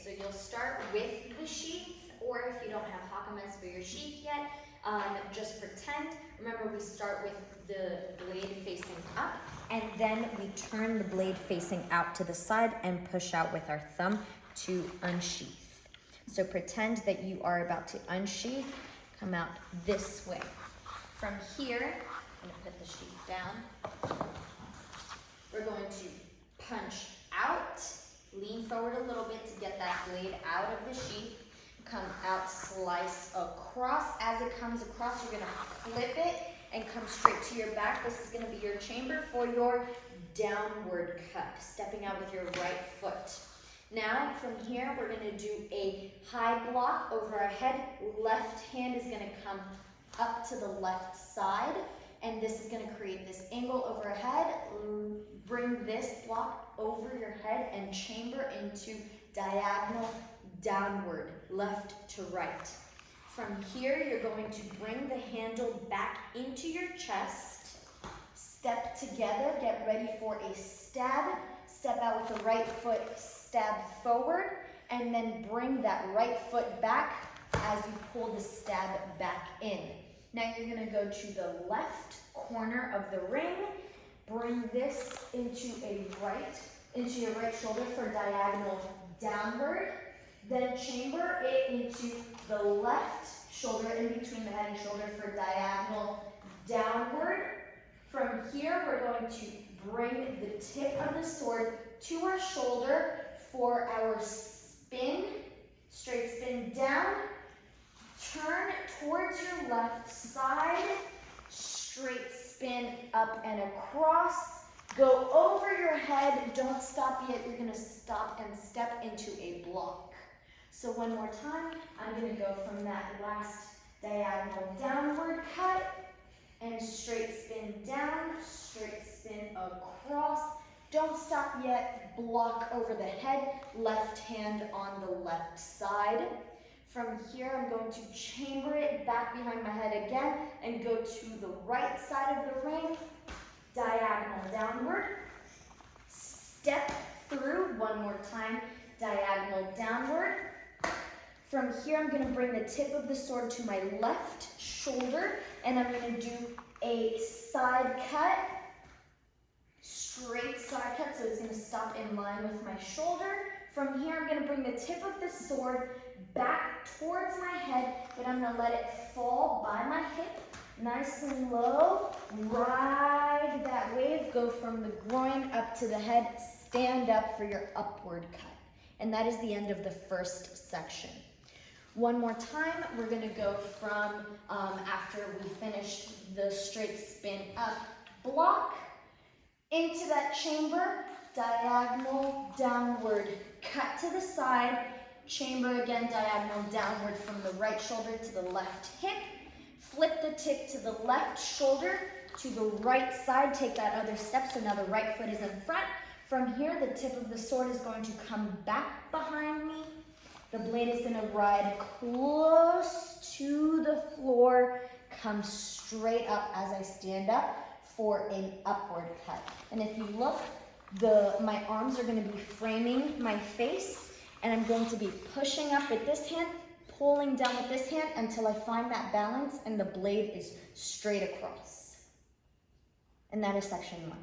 so you'll start with the sheath, or if you don't have hakamas for your sheath yet, just pretend. Remember, we start with the blade facing up, and then we turn the blade facing out to the side and push out with our thumb to unsheath. So pretend that you are about to unsheath, come out this way. From here, I'm gonna put the sheath down. We're going to punch out, lean forward a little bit to get that blade out of the sheath, come out, slice across. As it comes across, you're gonna flip it and come straight to your back. This is gonna be your chamber for your downward cut, stepping out with your right foot. Now, from here, we're gonna do a high block over our head. Left hand is gonna come up to the left side, and this is gonna create this angle over our head. Bring this block over your head and chamber into diagonal downward, left to right. From here, you're going to bring the handle back into your chest. Step together, get ready for a stab. Step out with the right foot, stab forward, and then bring that right foot back as you pull the stab back in. Now you're gonna go to the left corner of the ring. Bring this into your right shoulder for diagonal downward. Then chamber it into the left shoulder, in between the head and shoulder, for diagonal downward. From here, we're going to bring the tip of the sword to our shoulder for our spin. Straight spin down. Turn towards your left side. Straight spin up and across. Go over your head. Don't stop yet. You're going to stop and step into a block. So one more time, I'm going to go from that last diagonal downward cut and straight spin down, straight spin across. Don't stop yet. Block over the head, left hand on the left side. From here, I'm going to chamber it back behind my head again and go to the right side of the ring, diagonal downward. Step through one more time, diagonal downward. From here, I'm gonna bring the tip of the sword to my left shoulder, and I'm gonna do a side cut, straight side cut, so it's gonna stop in line with my shoulder. From here, I'm gonna bring the tip of the sword back towards my head, but I'm gonna let it fall by my hip, nice and low. Ride that wave, go from the groin up to the head, stand up for your upward cut. And that is the end of the first section. One more time, we're gonna go from, after we finished the straight spin up block, into that chamber, diagonal downward, cut to the side, chamber again, diagonal downward from the right shoulder to the left hip, flip the tip to the left shoulder to the right side, take that other step, so now the right foot is in front. From here, the tip of the sword is going to come back behind me. The blade is going to ride close to the floor, come straight up as I stand up for an upward cut. And if you look, my arms are going to be framing my face, and I'm going to be pushing up with this hand, pulling down with this hand until I find that balance and the blade is straight across. And that is section 1.